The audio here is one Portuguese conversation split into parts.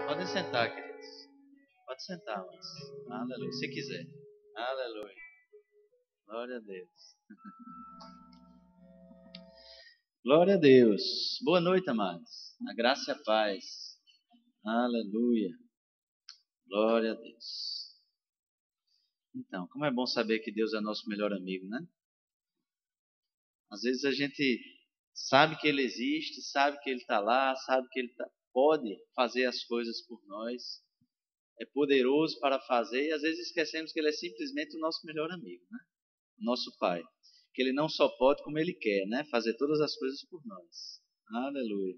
Podem sentar, queridos. Pode sentar, mas. Aleluia. Se quiser. Aleluia. Glória a Deus. Glória a Deus. Boa noite, amados. A graça e a paz. Aleluia. Glória a Deus. Então, como é bom saber que Deus é nosso melhor amigo, né? Às vezes a gente sabe que Ele existe, sabe que Ele está lá, sabe que Ele pode fazer as coisas por nós, é poderoso para fazer, e às vezes esquecemos que Ele é simplesmente o nosso melhor amigo, né? O nosso Pai. Que Ele não só pode, como Ele quer, né? Fazer todas as coisas por nós. Aleluia.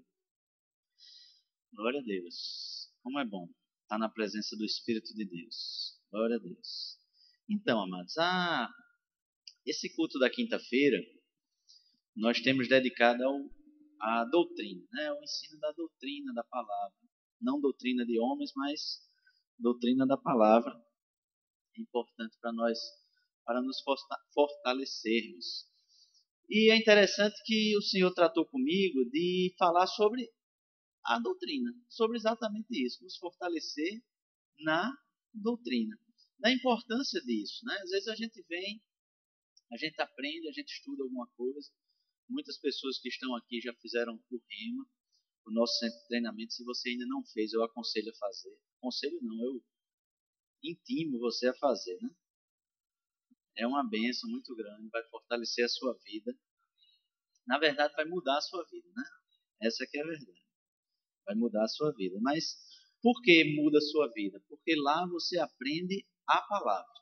Glória a Deus. Como é bom estar na presença do Espírito de Deus. Glória a Deus. Então, amados, esse culto da quinta-feira nós temos dedicado à doutrina, né? Ao ensino da doutrina da palavra. Não doutrina de homens, mas doutrina da palavra. É importante para nós, para nos fortalecermos. E é interessante que o Senhor tratou comigo de falar sobre a doutrina, sobre exatamente isso, nos fortalecer na doutrina, da importância disso, né? Às vezes a gente vem, a gente aprende, a gente estuda alguma coisa. Muitas pessoas que estão aqui já fizeram o REMA, o nosso centro de treinamento. Se você ainda não fez, eu aconselho a fazer. Aconselho não, eu intimo você a fazer, né? É uma bênção muito grande, vai fortalecer a sua vida. Na verdade, vai mudar a sua vida, né? Essa que é a verdade. Vai mudar a sua vida. Mas por que muda a sua vida? Porque lá você aprende a palavra,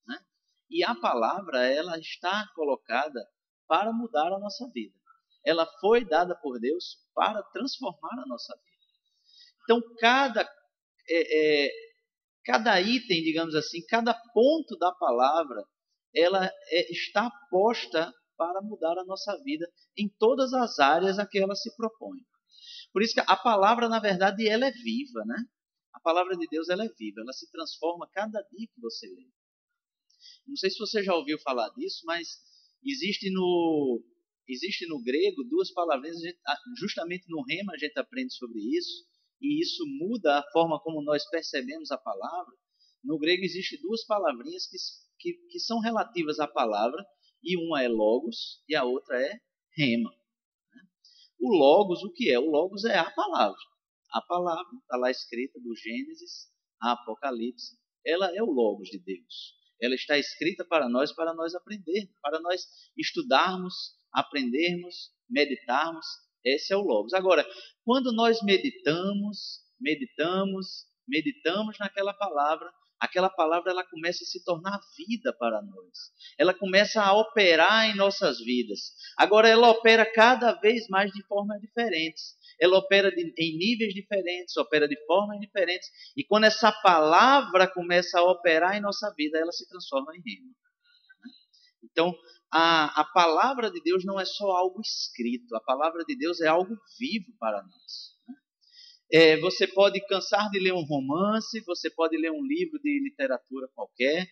né? E a palavra, ela está colocada para mudar a nossa vida. Ela foi dada por Deus para transformar a nossa vida. Então, cada item, digamos assim, cada ponto da palavra, ela está posta para mudar a nossa vida em todas as áreas a que ela se propõe. Por isso que a palavra, na verdade, ela é viva, né? A palavra de Deus, ela é viva, ela se transforma cada dia que você lê. Não sei se você já ouviu falar disso, mas existe no grego duas palavrinhas, justamente no Rema a gente aprende sobre isso, e isso muda a forma como nós percebemos a palavra. No grego existe duas palavrinhas que são relativas à palavra, e uma é logos e a outra é rema. O logos, o que é? O logos é a palavra. A palavra está lá escrita do Gênesis a Apocalipse. Ela é o logos de Deus. Ela está escrita para nós aprendermos, para nós estudarmos, aprendermos, meditarmos. Esse é o logos. Agora, quando nós meditamos naquela palavra, aquela palavra ela começa a se tornar vida para nós. Ela começa a operar em nossas vidas. Agora, ela opera cada vez mais de formas diferentes. Ela opera em níveis diferentes, opera de formas diferentes. E quando essa palavra começa a operar em nossa vida, ela se transforma em rema. Então, a palavra de Deus não é só algo escrito. A palavra de Deus é algo vivo para nós. Você pode cansar de ler um romance, você pode ler um livro de literatura qualquer,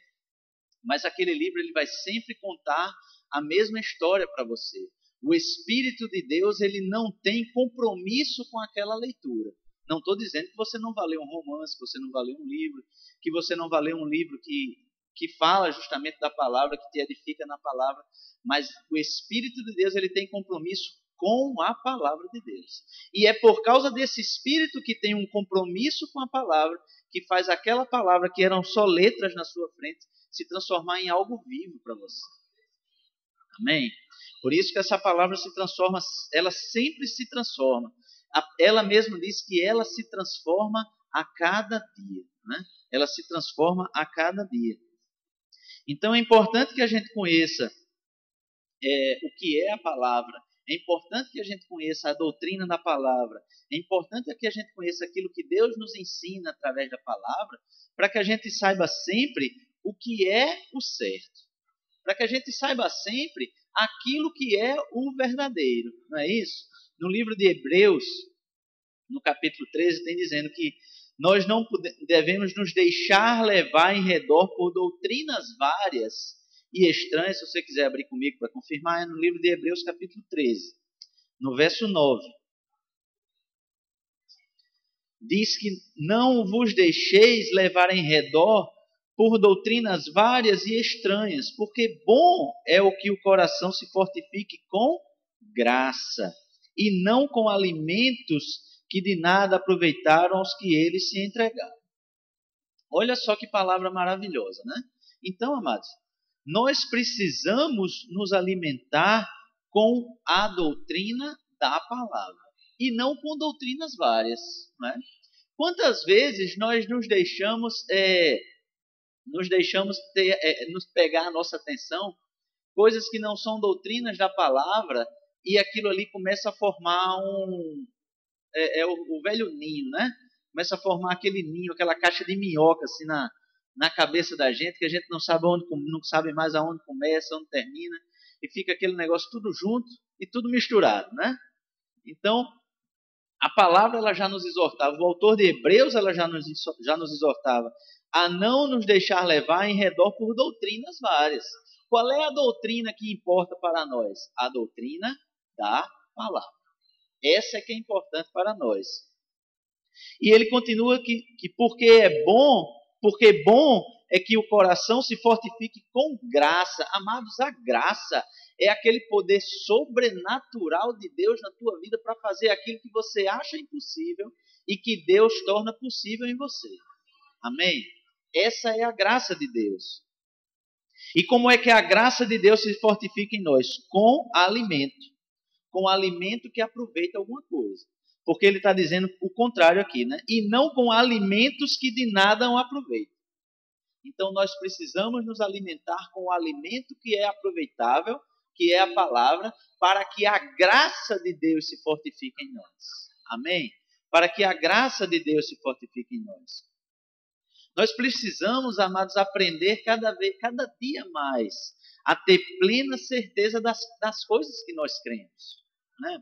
mas aquele livro ele vai sempre contar a mesma história para você. O Espírito de Deus ele não tem compromisso com aquela leitura. Não estou dizendo que você não vai ler um romance, que você não vai ler um livro, que você não vai ler um livro que fala justamente da palavra, que te edifica na palavra, mas o Espírito de Deus ele tem compromisso com a palavra de Deus. E é por causa desse Espírito que tem um compromisso com a palavra, que faz aquela palavra que eram só letras na sua frente, se transformar em algo vivo para você. Amém? Por isso que essa palavra se transforma, ela sempre se transforma. Ela mesma diz que ela se transforma a cada dia. Né? Ela se transforma a cada dia. Então é importante que a gente conheça o que é a palavra. É importante que a gente conheça a doutrina da palavra. É importante que a gente conheça aquilo que Deus nos ensina através da palavra, para que a gente saiba sempre o que é o certo. Para que a gente saiba sempre aquilo que é o verdadeiro. Não é isso? No livro de Hebreus, no capítulo 13, tem dizendo que nós não devemos nos deixar levar em redor por doutrinas várias e estranhas. Se você quiser abrir comigo para confirmar, é no livro de Hebreus, capítulo 13, no verso 9. diz que não vos deixeis levar em redor por doutrinas várias e estranhas, porque bom é o que o coração se fortifique com graça, e não com alimentos que de nada aproveitaram aos que eles se entregaram. Olha só que palavra maravilhosa, né? Então, amados, nós precisamos nos alimentar com a doutrina da palavra e não com doutrinas várias, né? Quantas vezes nós nos deixamos nos pegar a nossa atenção coisas que não são doutrinas da palavra e aquilo ali começa a formar o velho ninho, né? Começa a formar aquele ninho, aquela caixa de minhoca assim na cabeça da gente, que a gente não sabe mais aonde começa, onde termina, e fica aquele negócio tudo junto e tudo misturado, né? Então, a palavra ela já nos exortava, o autor de Hebreus ela já nos exortava a não nos deixar levar em redor por doutrinas várias. Qual é a doutrina que importa para nós? A doutrina da palavra. Essa é que é importante para nós. E ele continua que porque bom é que o coração se fortifique com graça. Amados, a graça é aquele poder sobrenatural de Deus na tua vida para fazer aquilo que você acha impossível e que Deus torna possível em você. Amém? Essa é a graça de Deus. E como é que a graça de Deus se fortifica em nós? Com alimento. Com alimento que aproveita alguma coisa. Porque ele está dizendo o contrário aqui, né? E não com alimentos que de nada o aproveitam. Então nós precisamos nos alimentar com o alimento que é aproveitável, que é a palavra, para que a graça de Deus se fortifique em nós. Amém? Para que a graça de Deus se fortifique em nós. Nós precisamos, amados, aprender cada dia mais a ter plena certeza das coisas que nós cremos. Né?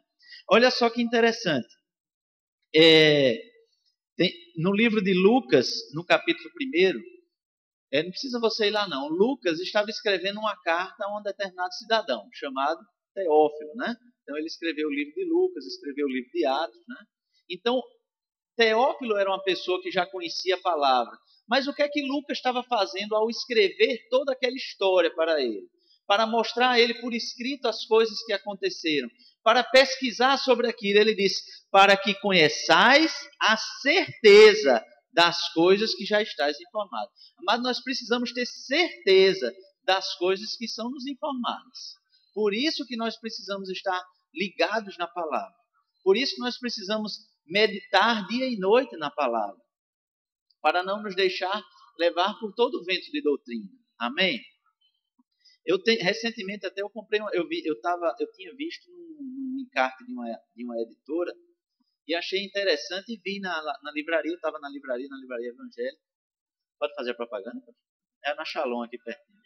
Olha só que interessante. No livro de Lucas, no capítulo 1, não precisa você ir lá não. Lucas estava escrevendo uma carta a um determinado cidadão, chamado Teófilo. Né? Então ele escreveu o livro de Lucas, escreveu o livro de Atos. Né? Então, Teófilo era uma pessoa que já conhecia a palavra. Mas o que é que Lucas estava fazendo ao escrever toda aquela história para ele? Para mostrar a ele por escrito as coisas que aconteceram. Para pesquisar sobre aquilo. Ele disse, para que conheçais a certeza das coisas que já estáis informados. Mas nós precisamos ter certeza das coisas que são nos informadas. Por isso que nós precisamos estar ligados na palavra. Por isso que nós precisamos meditar dia e noite na palavra, para não nos deixar levar por todo o vento de doutrina. Amém? Recentemente até eu comprei, eu tinha visto um encarte de uma editora e achei interessante e vi na livraria, eu estava na livraria evangélica. Pode fazer a propaganda? É na Shalom aqui pertinho.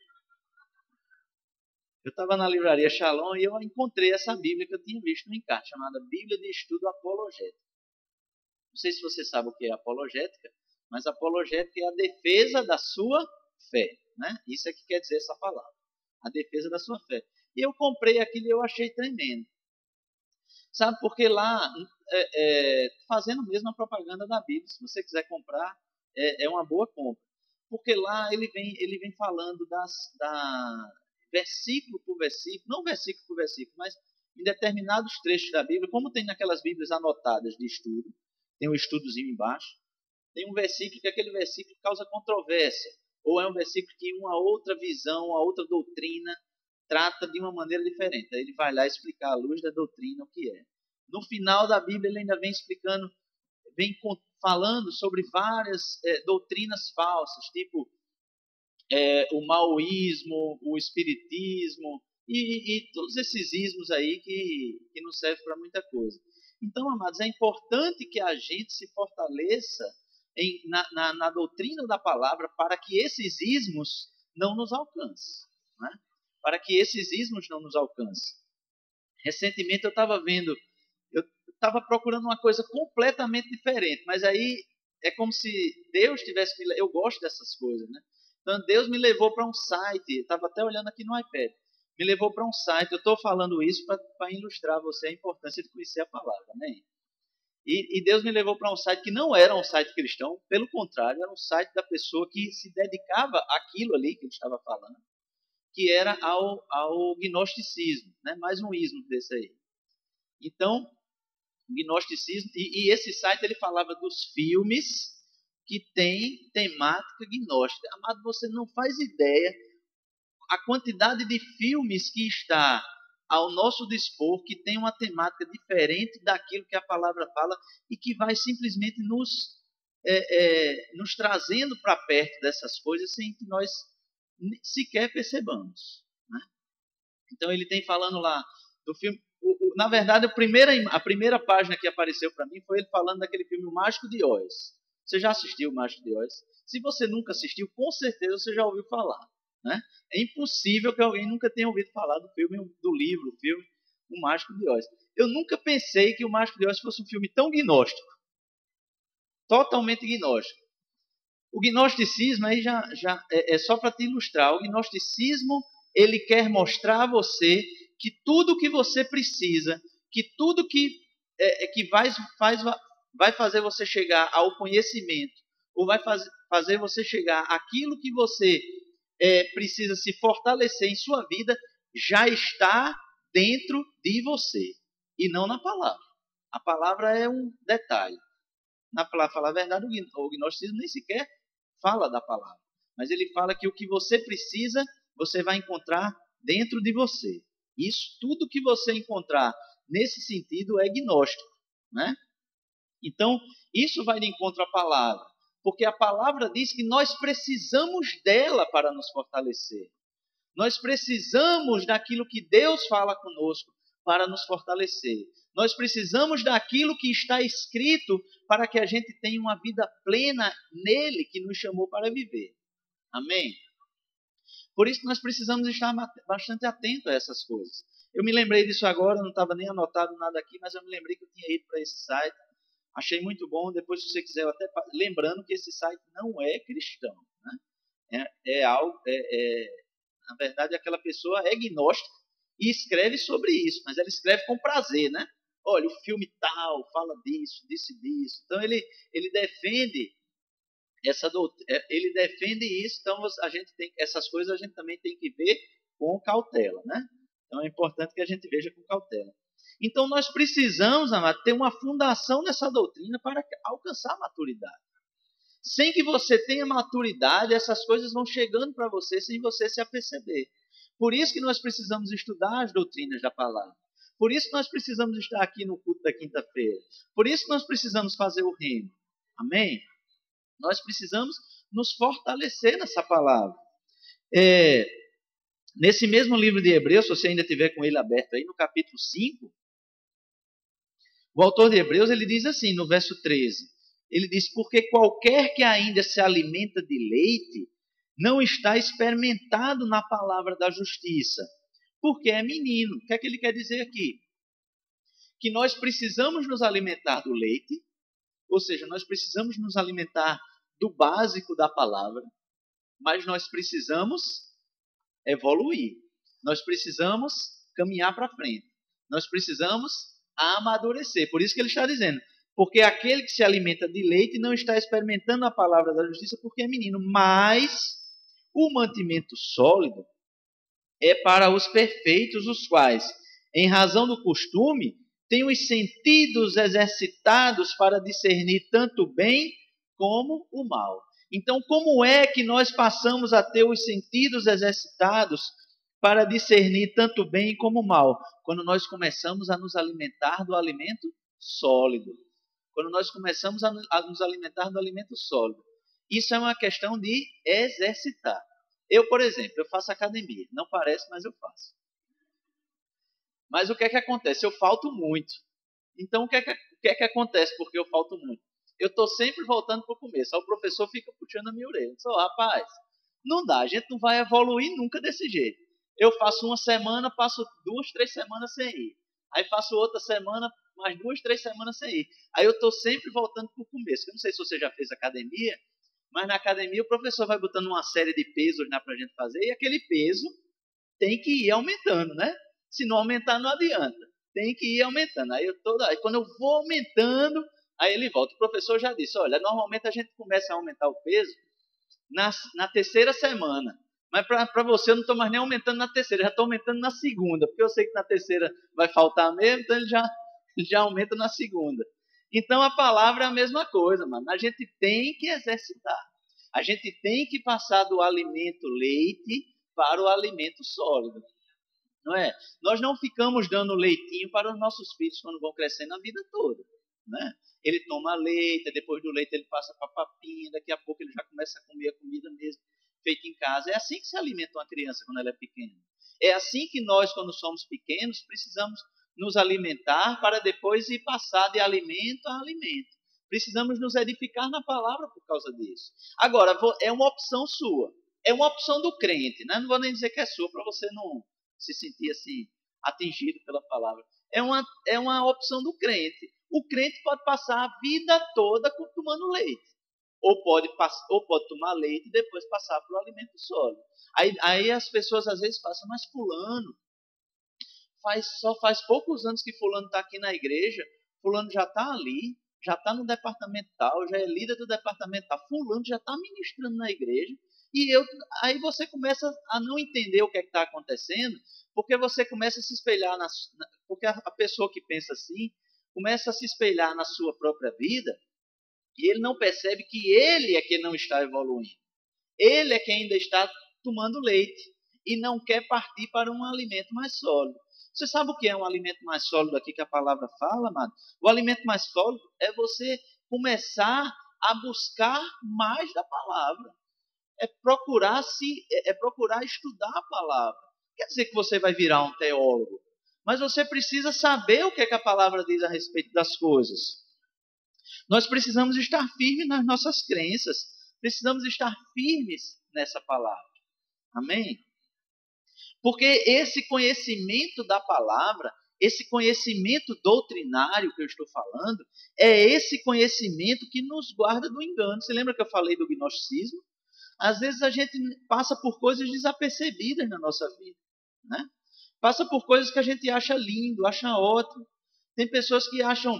Eu estava na livraria Shalom e eu encontrei essa Bíblia que eu tinha visto no encarte, chamada Bíblia de Estudo Apologético. Não sei se você sabe o que é apologética, mas apologética é a defesa da sua fé. Né? Isso é que quer dizer essa palavra. A defesa da sua fé. E eu comprei aquilo e eu achei tremendo. Sabe, porque lá, fazendo mesmo a propaganda da Bíblia, se você quiser comprar, é uma boa compra. Porque lá ele vem falando versículo por versículo, não versículo por versículo, mas em determinados trechos da Bíblia, como tem naquelas Bíblias anotadas de estudo, tem um estudozinho embaixo, tem um versículo que aquele versículo causa controvérsia, ou é um versículo que uma outra visão, uma outra doutrina trata de uma maneira diferente. Aí ele vai lá explicar à luz da doutrina o que é. No final da Bíblia ele ainda vem explicando, falando sobre várias doutrinas falsas, tipo o maoísmo, o espiritismo e todos esses ismos aí que não servem para muita coisa. Então, amados, é importante que a gente se fortaleça na doutrina da palavra para que esses ismos não nos alcancem. Né? Para que esses ismos não nos alcancem. Recentemente eu estava procurando uma coisa completamente diferente, mas aí é como se Deus tivesse... Eu gosto dessas coisas, né? Então Deus me levou para um site, estava até olhando aqui no iPad, me levou para um site, eu estou falando isso para ilustrar a você a importância de conhecer a palavra, né? E Deus me levou para um site que não era um site cristão, pelo contrário, era um site da pessoa que se dedicava àquilo ali que ele estava falando, que era ao gnosticismo, né? Mais um ismo desse aí. Então, gnosticismo, e esse site ele falava dos filmes que tem temática gnóstica. Amado, você não faz ideia a quantidade de filmes que está ao nosso dispor, que tem uma temática diferente daquilo que a palavra fala e que vai simplesmente nos trazendo para perto dessas coisas sem que nós sequer percebamos, né? Então ele tem falando lá do filme. Na verdade, a primeira página que apareceu para mim foi ele falando daquele filme O Mágico de Oz. Você já assistiu O Mágico de Oz? Se você nunca assistiu, com certeza você já ouviu falar, né? É impossível que alguém nunca tenha ouvido falar do filme, do livro, o filme O Mágico de Oz. Eu nunca pensei que O Mágico de Oz fosse um filme tão gnóstico. Totalmente gnóstico. O gnosticismo aí já é só para te ilustrar. O gnosticismo, ele quer mostrar a você que tudo que você precisa, que tudo que vai fazer você chegar ao conhecimento, ou vai fazer você chegar àquilo que você precisa se fortalecer em sua vida, já está dentro de você, e não na palavra. A palavra é um detalhe. Para falar a verdade, o gnosticismo nem sequer fala da palavra, mas ele fala que o que você precisa, você vai encontrar dentro de você. Isso, tudo que você encontrar nesse sentido é gnóstico, né? Então, isso vai de encontro à palavra, porque a palavra diz que nós precisamos dela para nos fortalecer. Nós precisamos daquilo que Deus fala conosco para nos fortalecer. Nós precisamos daquilo que está escrito para que a gente tenha uma vida plena nele que nos chamou para viver. Amém? Por isso nós precisamos estar bastante atentos a essas coisas. Eu me lembrei disso agora, não estava nem anotado nada aqui, mas eu me lembrei que eu tinha ido para esse site. Achei muito bom. Depois, se você quiser, eu até lembrando que esse site não é cristão, né? Na verdade, aquela pessoa é gnóstica e escreve sobre isso, mas ela escreve com prazer, né? Olha, o filme tal fala disso, disso e disso. Então ele defende ele defende isso. Então essas coisas a gente também tem que ver com cautela, né? Então é importante que a gente veja com cautela. Então nós precisamos, amado, ter uma fundação nessa doutrina para alcançar a maturidade. Sem que você tenha maturidade, essas coisas vão chegando para você sem você se aperceber. Por isso que nós precisamos estudar as doutrinas da palavra. Por isso que nós precisamos estar aqui no culto da quinta-feira. Por isso que nós precisamos fazer o reino. Amém? Nós precisamos nos fortalecer nessa palavra. Nesse mesmo livro de Hebreus, se você ainda tiver com ele aberto aí, no capítulo 5, o autor de Hebreus ele diz assim, no verso 13, ele diz, porque qualquer que ainda se alimenta de leite, não está experimentado na palavra da justiça, porque é menino. O que é que ele quer dizer aqui? Que nós precisamos nos alimentar do leite, ou seja, nós precisamos nos alimentar do básico da palavra, mas nós precisamos evoluir. Nós precisamos caminhar para frente. Nós precisamos amadurecer. Por isso que ele está dizendo, porque aquele que se alimenta de leite não está experimentando a palavra da justiça porque é menino, mas o mantimento sólido é para os perfeitos, os quais, em razão do costume, têm os sentidos exercitados para discernir tanto o bem como o mal. Então, como é que nós passamos a ter os sentidos exercitados para discernir tanto o bem como o mal? Quando nós começamos a nos alimentar do alimento sólido. Quando nós começamos a nos alimentar do alimento sólido. Isso é uma questão de exercitar. Eu, por exemplo, eu faço academia. Não parece, mas eu faço. Mas o que é que acontece? Eu falto muito. Então, o que é que acontece porque eu falto muito? Eu estou sempre voltando para o começo. Aí o professor fica puxando a minha orelha. Eu disse, rapaz, não dá, a gente não vai evoluir nunca desse jeito. Eu faço uma semana, passo 2, 3 semanas sem ir. Aí faço outra semana, mais 2, 3 semanas sem ir. Aí eu estou sempre voltando para o começo. Eu não sei se você já fez academia, mas na academia o professor vai botando uma série de pesos para a gente fazer, e aquele peso tem que ir aumentando, né? Se não aumentar, não adianta. Tem que ir aumentando. Aí quando eu vou aumentando, Aí ele volta. O professor já disse, olha, normalmente a gente começa a aumentar o peso na terceira semana. Mas para você eu não estou mais nem aumentando na terceira, já estou aumentando na segunda, porque eu sei que na terceira vai faltar mesmo, então ele já aumenta na segunda. Então a palavra é a mesma coisa, mano. A gente tem que exercitar. A gente tem que passar do alimento leite para o alimento sólido. Não é? Nós não ficamos dando leitinho para os nossos filhos quando vão crescendo a vida toda. Né? Ele toma leite, depois do leite ele passa para papinha, daqui a pouco ele já começa a comer a comida mesmo feita em casa. É assim que se alimenta uma criança quando ela é pequena. É assim que nós, quando somos pequenos, precisamos nos alimentar para depois ir passar de alimento a alimento. Precisamos nos edificar na palavra por causa disso. Agora, é uma opção sua. É uma opção do crente. Né? Não vou nem dizer que é sua para você não se sentir assim, atingido pela palavra. É uma opção do crente. O crente pode passar a vida toda tomando leite. Ou pode tomar leite e depois passar para o alimento sólido. Aí as pessoas às vezes passam, mas fulano, só faz poucos anos que fulano está aqui na igreja, fulano já está ali, já está no departamento tal, já é líder do departamento tal, fulano já está ministrando na igreja. Aí você começa a não entender o que é que está acontecendo, porque você começa a se espelhar, porque a pessoa que pensa assim, começa a se espelhar na sua própria vida, e ele não percebe que ele é que não está evoluindo. Ele é que ainda está tomando leite e não quer partir para um alimento mais sólido. Você sabe o que é um alimento mais sólido aqui que a palavra fala, amado? O alimento mais sólido é você começar a buscar mais da palavra. É procurar estudar a palavra. Quer dizer que você vai virar um teólogo, mas você precisa saber o que é que a palavra diz a respeito das coisas. Nós precisamos estar firmes nas nossas crenças. Precisamos estar firmes nessa palavra. Amém? Porque esse conhecimento da palavra, esse conhecimento doutrinário que eu estou falando, é esse conhecimento que nos guarda do engano. Você lembra que eu falei do gnosticismo? Às vezes a gente passa por coisas desapercebidas na nossa vida. Né? Passa por coisas que a gente acha lindo, acha ótimo. Tem pessoas que acham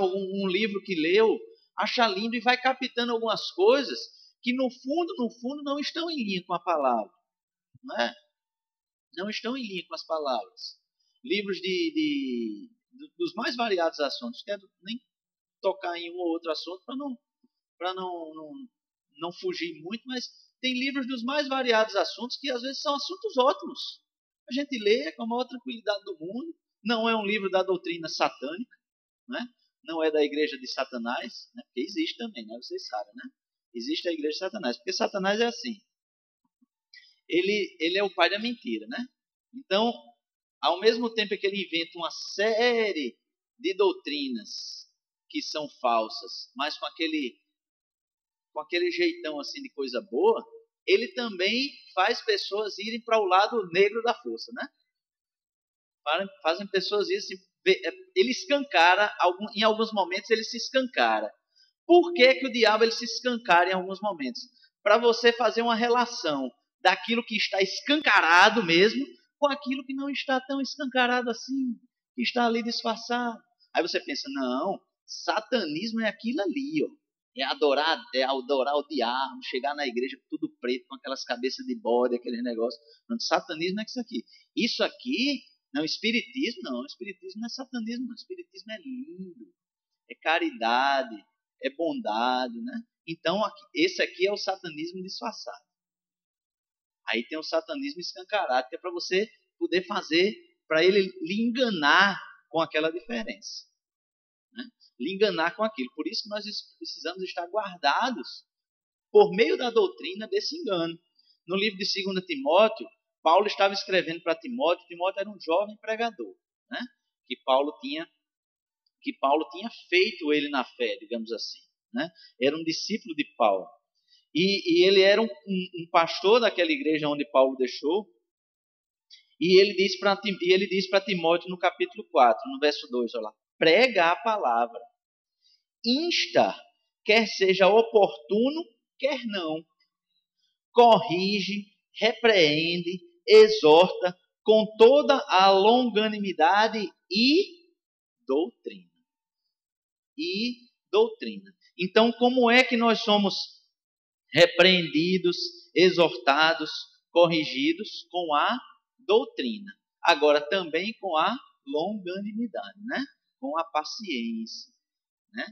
um livro que leu, acha lindo e vai captando algumas coisas que no fundo não estão em linha com a palavra. Não é? Não estão em linha com as palavras. Livros dos mais variados assuntos. Quero nem tocar em um ou outro assunto para não fugir muito, mas tem livros dos mais variados assuntos que às vezes são assuntos ótimos. A gente lê com a maior tranquilidade do mundo. Não é um livro da doutrina satânica, né? Não é da igreja de Satanás, né? Porque existe também, né? Vocês sabem, né? Existe a igreja de Satanás, porque Satanás é assim. Ele é o pai da mentira, né? Então, ao mesmo tempo que ele inventa uma série de doutrinas que são falsas, mas com aquele jeitão assim de coisa boa, ele também faz pessoas irem para o lado negro da força, né? Fazem pessoas irem assim, ele escancara, em alguns momentos ele se escancara. Por que o diabo ele se escancara em alguns momentos? Para você fazer uma relação daquilo que está escancarado mesmo com aquilo que não está tão escancarado assim, que está ali disfarçado. Aí você pensa, não, satanismo é aquilo ali, ó. É adorar o diabo, chegar na igreja tudo preto, com aquelas cabeças de bode, aquele negócio. Não, satanismo é isso aqui. Isso aqui, não, espiritismo não. Espiritismo não é satanismo, não. Espiritismo é lindo, é caridade, é bondade, né? Então, esse aqui é o satanismo disfarçado. Aí tem o satanismo escancarado, que é para você poder fazer, para ele lhe enganar com aquela diferença. Né? Lhe enganar com aquilo. Por isso que nós precisamos estar guardados por meio da doutrina desse engano. No livro de 2 Timóteo, Paulo estava escrevendo para Timóteo. Timóteo era um jovem pregador, né? que Paulo tinha feito ele na fé, digamos assim. Né? Era um discípulo de Paulo. E ele era um pastor daquela igreja onde Paulo deixou. E ele diz para Timóteo no capítulo 4, no verso 2, olha lá, prega a palavra, insta, quer seja oportuno, quer não, corrige, repreende, exorta com toda a longanimidade e doutrina. e doutrina. Então, como é que nós somos repreendidos, exortados, corrigidos? Com a doutrina. Agora, também com a longanimidade, né? Com a paciência, né?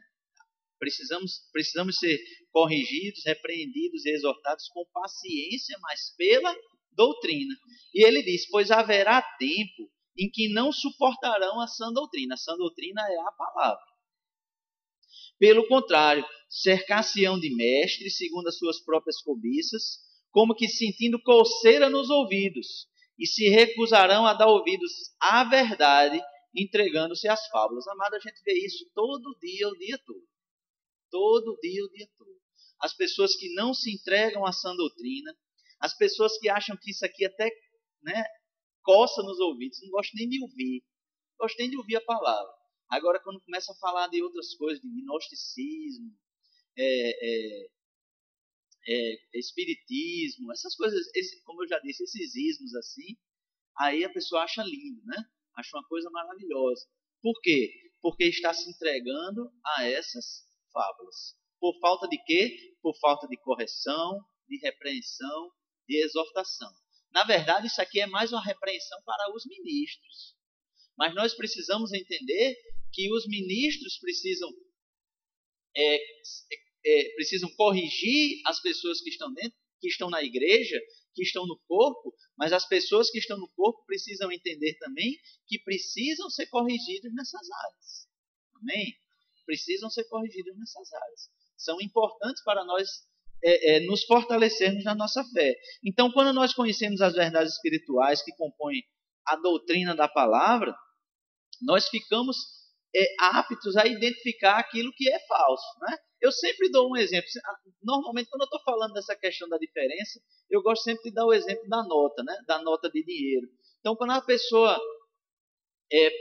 Precisamos ser corrigidos, repreendidos e exortados com paciência, mas pela doutrina. E ele diz, pois haverá tempo em que não suportarão a sã doutrina. A sã doutrina é a palavra. Pelo contrário, cercar-se-ão de mestres, segundo as suas próprias cobiças, como que sentindo coceira nos ouvidos, e se recusarão a dar ouvidos à verdade, entregando-se às fábulas. Amado, a gente vê isso todo dia, o dia todo. Todo dia, o dia todo. As pessoas que não se entregam à sã doutrina, as pessoas que acham que isso aqui até, né, coça nos ouvidos, não gostam nem de ouvir, não gostam nem de ouvir a palavra. Agora, quando começa a falar de outras coisas, de gnosticismo, espiritismo, essas coisas, como eu já disse, esses ismos assim, aí a pessoa acha lindo, né? Acha uma coisa maravilhosa. Por quê? Porque está se entregando a essas fábulas. Por falta de quê? Por falta de correção, de repreensão, de exortação. Na verdade, isso aqui é mais uma repreensão para os ministros. Mas nós precisamos entender que os ministros precisam corrigir as pessoas que estão dentro, que estão na igreja, que estão no corpo, mas as pessoas que estão no corpo precisam entender também que precisam ser corrigidas nessas áreas. Amém? Precisam ser corrigidas nessas áreas. São importantes para nós nos fortalecermos na nossa fé. Então, quando nós conhecemos as verdades espirituais que compõem a doutrina da palavra, nós ficamos aptos a identificar aquilo que é falso, né? Eu sempre dou um exemplo. Normalmente, quando eu estou falando dessa questão da diferença, eu gosto sempre de dar o exemplo da nota, né? Da nota de dinheiro. Então, quando a pessoa,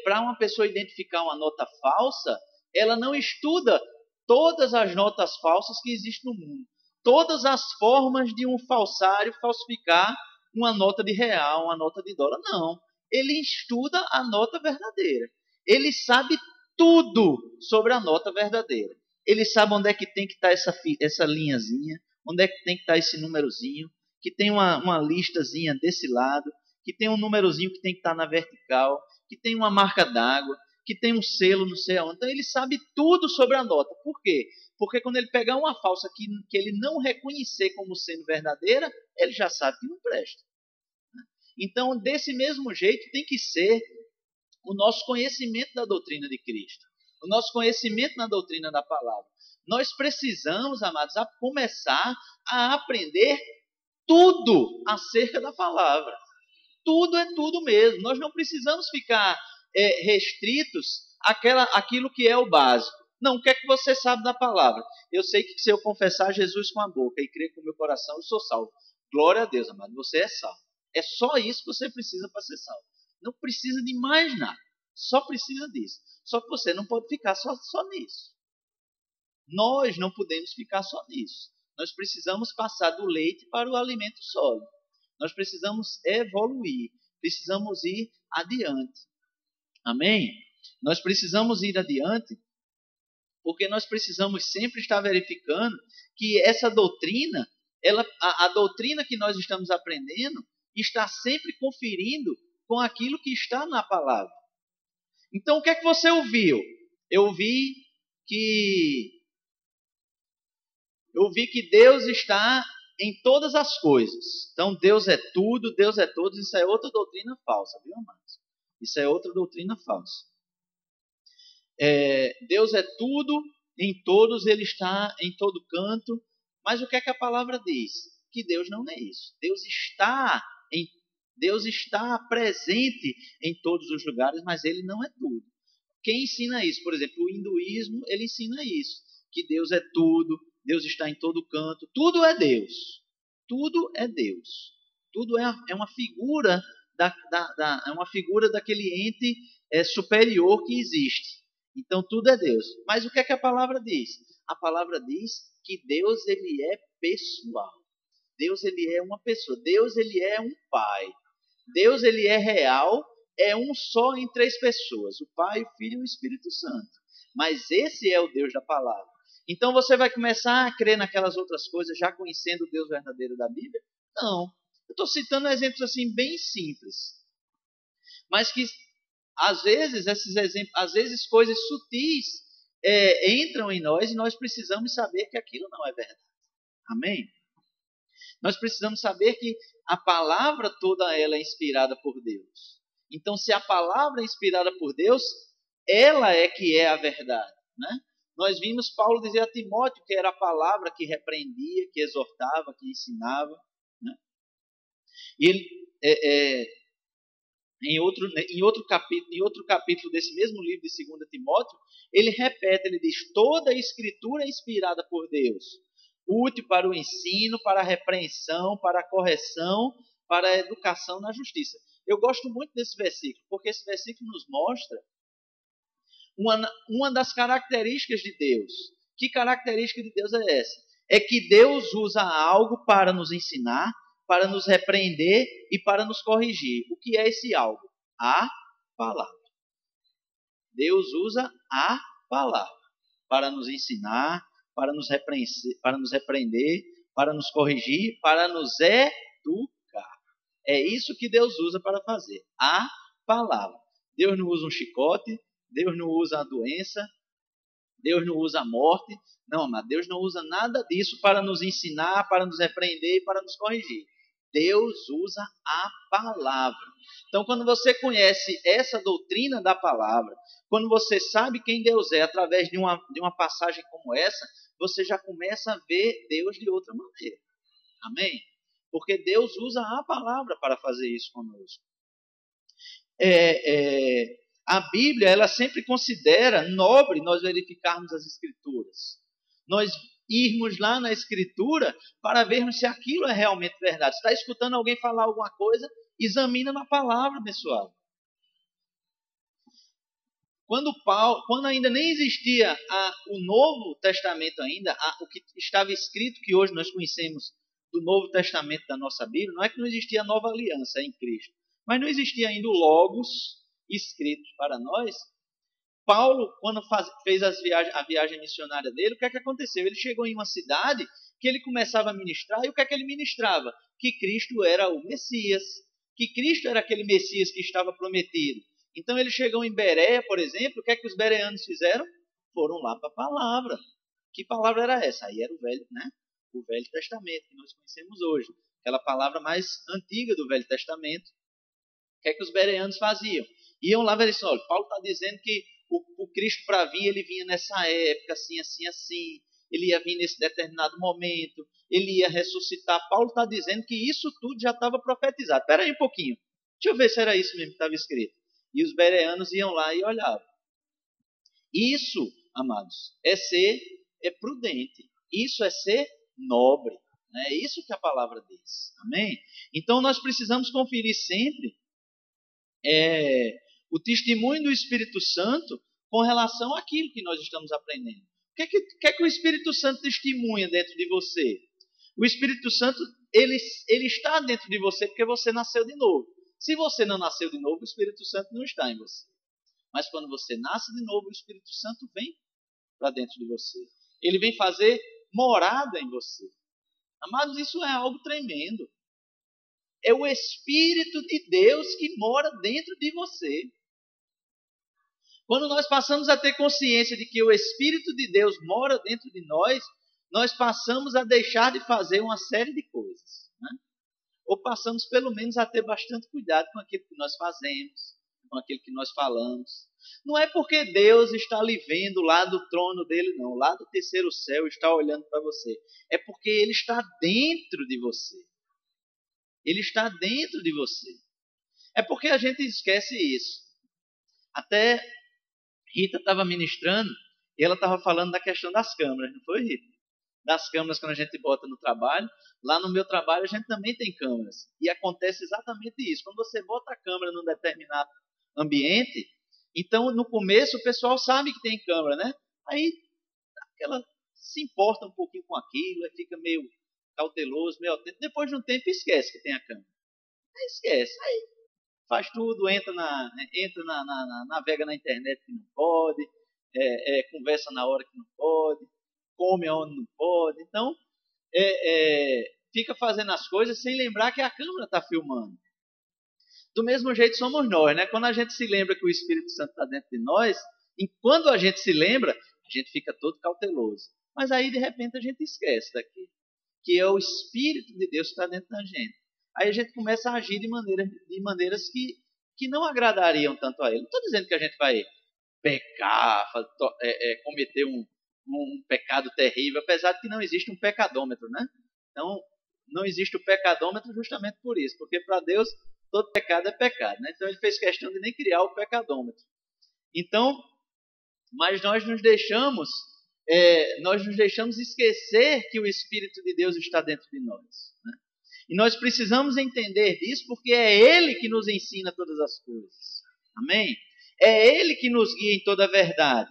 para uma pessoa identificar uma nota falsa, ela não estuda todas as notas falsas que existem no mundo. Todas as formas de um falsário falsificar uma nota de real, uma nota de dólar. Não. Ele estuda a nota verdadeira. Ele sabe tudo sobre a nota verdadeira. Ele sabe onde é que tem que estar essa linhazinha, onde é que tem que estar esse númerozinho, que tem uma listazinha desse lado, que tem um númerozinho que tem que estar na vertical, que tem uma marca d'água, que tem um selo não sei aonde. Então ele sabe tudo sobre a nota. Por quê? Porque quando ele pegar uma falsa que ele não reconhecer como sendo verdadeira, ele já sabe que não presta. Então, desse mesmo jeito, tem que ser o nosso conhecimento da doutrina de Cristo, o nosso conhecimento na doutrina da palavra. Nós precisamos, amados, começar a aprender tudo acerca da palavra. Tudo é tudo mesmo. Nós não precisamos ficar restritos àquilo que é o básico. Não, o que é que você sabe da palavra? Eu sei que se eu confessar Jesus com a boca e crer com o meu coração, eu sou salvo. Glória a Deus, amado, você é salvo. É só isso que você precisa para ser salvo. Não precisa de mais nada. Só precisa disso. Só que você não pode ficar só nisso. Nós não podemos ficar só nisso. Nós precisamos passar do leite para o alimento sólido. Nós precisamos evoluir. Precisamos ir adiante. Amém? Nós precisamos ir adiante porque nós precisamos sempre estar verificando que essa doutrina, a doutrina que nós estamos aprendendo, está sempre conferindo com aquilo que está na palavra. Então, o que é que você ouviu? Eu vi que Deus está em todas as coisas. Então, Deus é tudo, Deus é todos. Isso é outra doutrina falsa, viu, amados? Isso é outra doutrina falsa. Deus é tudo, em todos, Ele está em todo canto. Mas o que é que a palavra diz? Que Deus não é isso. Deus está presente em todos os lugares, mas Ele não é tudo. Quem ensina isso? Por exemplo, o hinduísmo, ele ensina isso. Que Deus é tudo, Deus está em todo canto. Tudo é Deus. Tudo é Deus. Tudo é uma figura é uma figura daquele ente superior que existe. Então tudo é Deus. Mas o que é que a palavra diz? A palavra diz que Deus ele é pessoal. Deus ele é uma pessoa. Deus ele é um pai. Deus ele é real, é um só em três pessoas, o Pai, o Filho e o Espírito Santo. Mas esse é o Deus da palavra. Então você vai começar a crer naquelas outras coisas já conhecendo o Deus verdadeiro da Bíblia? Não. Eu estou citando exemplos assim bem simples. Mas que às vezes esses exemplos, às vezes coisas sutis entram em nós e nós precisamos saber que aquilo não é verdade. Amém? Nós precisamos saber que a palavra toda ela é inspirada por Deus. Então, se a palavra é inspirada por Deus, ela é que é a verdade, né? Nós vimos Paulo dizer a Timóteo que era a palavra que repreendia, que exortava, que ensinava, né? E ele, em outro capítulo desse mesmo livro de 2 Timóteo, ele repete, ele diz, toda a escritura é inspirada por Deus, útil para o ensino, para a repreensão, para a correção, para a educação na justiça. Eu gosto muito desse versículo, porque esse versículo nos mostra uma das características de Deus. Que característica de Deus é essa? É que Deus usa algo para nos ensinar, para nos repreender e para nos corrigir. O que é esse algo? A palavra. Deus usa a palavra para nos ensinar, para nos repreender, para nos corrigir, para nos educar. É isso que Deus usa para fazer. A palavra. Deus não usa um chicote, Deus não usa a doença, Deus não usa a morte. Não, mas Deus não usa nada disso para nos ensinar, para nos repreender e para nos corrigir. Deus usa a palavra. Então, quando você conhece essa doutrina da palavra, quando você sabe quem Deus é através de uma passagem como essa, você já começa a ver Deus de outra maneira. Amém? Porque Deus usa a palavra para fazer isso conosco. A Bíblia, ela sempre considera nobre nós verificarmos as Escrituras. Nós irmos lá na Escritura para vermos se aquilo é realmente verdade. Se está escutando alguém falar alguma coisa, examina na palavra, abençoado. Quando ainda nem existia o Novo Testamento ainda, o que estava escrito, que hoje nós conhecemos do Novo Testamento da nossa Bíblia, não é que não existia a nova aliança em Cristo, mas não existia ainda o Logos escrito para nós. Paulo, quando fez a viagem missionária dele, o que é que aconteceu? Ele chegou em uma cidade que ele começava a ministrar, e o que é que ele ministrava? Que Cristo era o Messias, que Cristo era aquele Messias que estava prometido. Então ele chegou em Bereia, por exemplo, o que é que os bereanos fizeram? Foram lá para a palavra. Que palavra era essa? Aí era o Velho, né? O Velho Testamento, que nós conhecemos hoje. Aquela palavra mais antiga do Velho Testamento. O que é que os bereanos faziam? Iam lá e diziam, olha, Paulo está dizendo que o Cristo para vir, ele vinha nessa época, assim, assim, assim. Ele ia vir nesse determinado momento. Ele ia ressuscitar. Paulo está dizendo que isso tudo já estava profetizado. Espera aí um pouquinho. Deixa eu ver se era isso mesmo que estava escrito. E os bereanos iam lá e olhavam. Isso, amados, é prudente. Isso é ser nobre. É isso que a palavra diz. Amém? Então nós precisamos conferir sempre o testemunho do Espírito Santo com relação àquilo que nós estamos aprendendo. O que é que o Espírito Santo testemunha dentro de você? O Espírito Santo, ele está dentro de você porque você nasceu de novo. Se você não nasceu de novo, o Espírito Santo não está em você. Mas quando você nasce de novo, o Espírito Santo vem para dentro de você. Ele vem fazer morada em você. Amados, isso é algo tremendo. É o Espírito de Deus que mora dentro de você. Quando nós passamos a ter consciência de que o Espírito de Deus mora dentro de nós, nós passamos a deixar de fazer uma série de coisas, né? Ou passamos pelo menos a ter bastante cuidado com aquilo que nós fazemos, com aquilo que nós falamos. Não é porque Deus está lhe vendo lá do trono dele, não. Lá do terceiro céu está olhando para você. É porque ele está dentro de você. Ele está dentro de você. É porque a gente esquece isso. Até Rita estava ministrando e ela estava falando da questão das câmeras, não foi, Rita? Das câmeras quando a gente bota no trabalho. Lá no meu trabalho a gente também tem câmeras. E acontece exatamente isso. Quando você bota a câmera num determinado ambiente, então no começo o pessoal sabe que tem câmera, né? Aí ela se importa um pouquinho com aquilo, aí fica meio cauteloso, meio atento. Depois de um tempo esquece que tem a câmera. Aí esquece. Aí faz tudo, navega na internet que não pode, conversa na hora que não pode, come onde não pode. Então, fica fazendo as coisas sem lembrar que a câmera está filmando. Do mesmo jeito somos nós, né? Quando a gente se lembra que o Espírito Santo está dentro de nós, e quando a gente se lembra, a gente fica todo cauteloso. Mas aí, de repente, a gente esquece daquilo, que é o Espírito de Deus que está dentro da gente. Aí a gente começa a agir de maneiras que não agradariam tanto a Ele. Não estou dizendo que a gente vai pecar, cometer um pecado terrível, apesar de que não existe um pecadômetro, né? Então, não existe o pecadômetro justamente por isso, porque para Deus todo pecado é pecado, né? Então ele fez questão de nem criar o pecadômetro. Então, mas nós nos deixamos esquecer que o Espírito de Deus está dentro de nós, né? E nós precisamos entender disso porque é Ele que nos ensina todas as coisas. Amém? É Ele que nos guia em toda a verdade.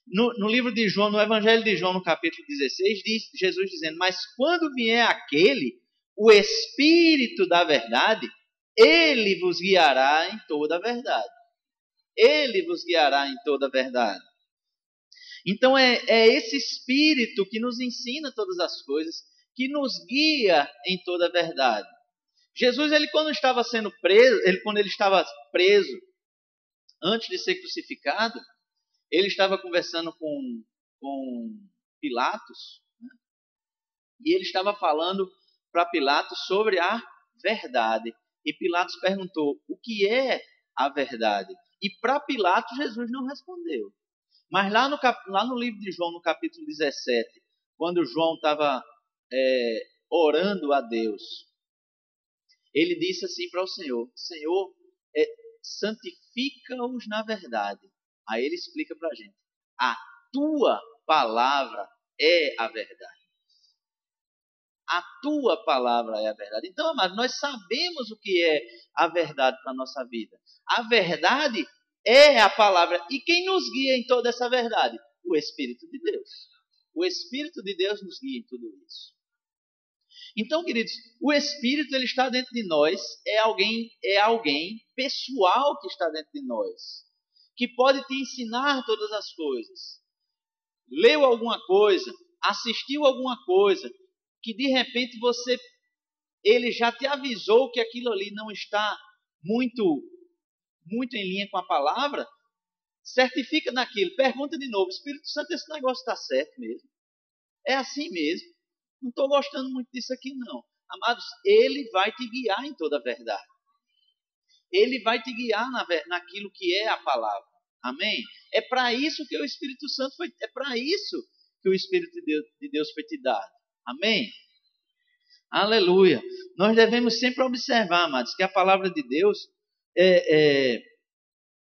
No livro de João, no Evangelho de João, no capítulo 16, diz Jesus dizendo: mas quando vier aquele, o Espírito da verdade, Ele vos guiará em toda a verdade. Ele vos guiará em toda a verdade. Então é esse Espírito que nos ensina todas as coisas, que nos guia em toda a verdade. Jesus, quando ele estava preso, antes de ser crucificado, ele estava conversando com Pilatos, né? E ele estava falando para Pilatos sobre a verdade. E Pilatos perguntou: o que é a verdade? E para Pilatos, Jesus não respondeu. Mas lá no livro de João, no capítulo 17, quando João estava orando a Deus, ele disse assim para o Senhor: Senhor, santifica-os na verdade. Aí ele explica para a gente: a tua palavra é a verdade. A tua palavra é a verdade. Então, amados, nós sabemos o que é a verdade para a nossa vida. A verdade é a palavra. E quem nos guia em toda essa verdade? O Espírito de Deus. O Espírito de Deus nos guia em tudo isso. Então, queridos, o Espírito ele está dentro de nós, é alguém pessoal que está dentro de nós, que pode te ensinar todas as coisas. Leu alguma coisa, assistiu alguma coisa, que de repente ele já te avisou que aquilo ali não está muito em linha com a palavra, certifica naquilo, pergunta de novo: Espírito Santo, esse negócio está certo mesmo? É assim mesmo? Não estou gostando muito disso aqui não. Amados, Ele vai te guiar em toda a verdade. Ele vai te guiar naquilo que é a palavra. Amém? É para isso que o Espírito Santo é para isso que o Espírito de Deus foi te dado. Amém? Aleluia. Nós devemos sempre observar, amados, que a palavra de Deus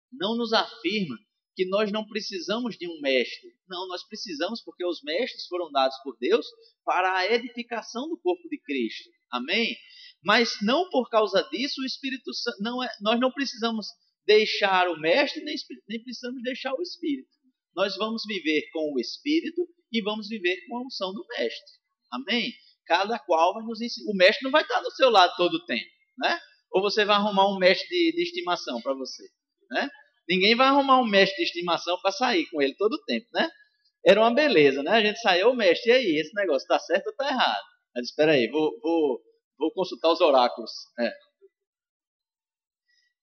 não nos afirma que nós não precisamos de um mestre. Não, nós precisamos porque os mestres foram dados por Deus para a edificação do corpo de Cristo. Amém? Mas não por causa disso o Espírito Santo, nós não precisamos deixar o mestre, nem precisamos deixar o Espírito. Nós vamos viver com o Espírito e vamos viver com a unção do mestre. Amém? Cada qual vai nos ensinar. O mestre não vai estar do seu lado todo o tempo, né? Ou você vai arrumar um mestre de estimação para você, né? Ninguém vai arrumar um mestre de estimação para sair com ele todo o tempo, né? Era uma beleza, né? A gente saiu, o mestre, e aí, esse negócio está certo ou está errado? Eu disse: espera aí, vou consultar os oráculos.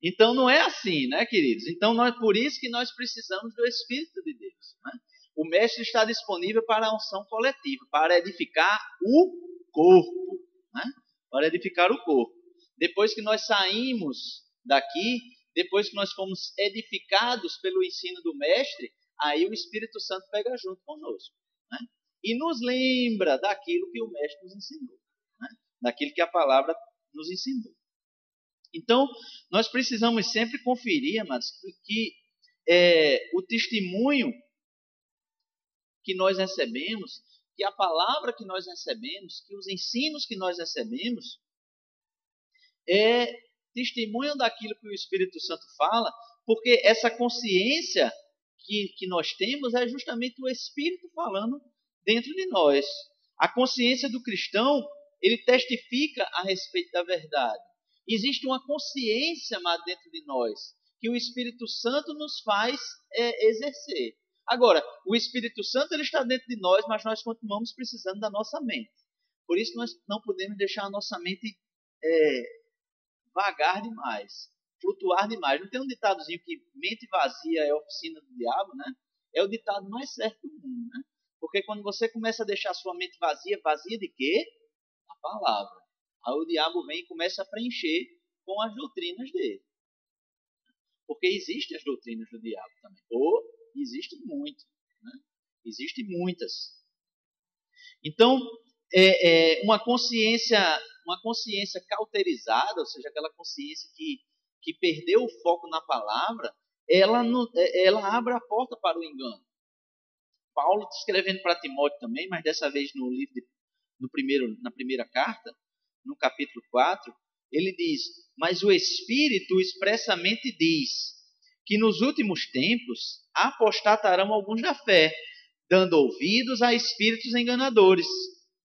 Então não é assim, né, queridos? Então por isso que nós precisamos do Espírito de Deus, né? O mestre está disponível para a unção coletiva, para edificar o corpo, né? Para edificar o corpo. Depois que nós saímos daqui, depois que nós fomos edificados pelo ensino do mestre, aí o Espírito Santo pega junto conosco, né? E nos lembra daquilo que o mestre nos ensinou, né? Daquilo que a palavra nos ensinou. Então, nós precisamos sempre conferir, amados, que o testemunho que nós recebemos, que a palavra que nós recebemos, que os ensinos que nós recebemos, testemunham daquilo que o Espírito Santo fala, porque essa consciência que nós temos é justamente o Espírito falando dentro de nós. A consciência do cristão, ele testifica a respeito da verdade. Existe uma consciência dentro de nós que o Espírito Santo nos faz exercer. Agora, o Espírito Santo ele está dentro de nós, mas nós continuamos precisando da nossa mente. Por isso nós não podemos deixar a nossa mente vagar demais, flutuar demais. Não tem um ditadozinho que mente vazia é oficina do diabo, né? É o ditado mais certo do mundo, né? Porque quando você começa a deixar a sua mente vazia, vazia de quê? A palavra. Aí o diabo vem e começa a preencher com as doutrinas dele. Porque existem as doutrinas do diabo também. Ou existem muito, né? Existem muitas. Então, uma consciência cauterizada, ou seja, aquela consciência que perdeu o foco na palavra, ela abre a porta para o engano. Paulo, escrevendo para Timóteo também, mas dessa vez na primeira carta, no capítulo 4, ele diz: mas o Espírito expressamente diz que nos últimos tempos apostatarão alguns da fé, dando ouvidos a espíritos enganadores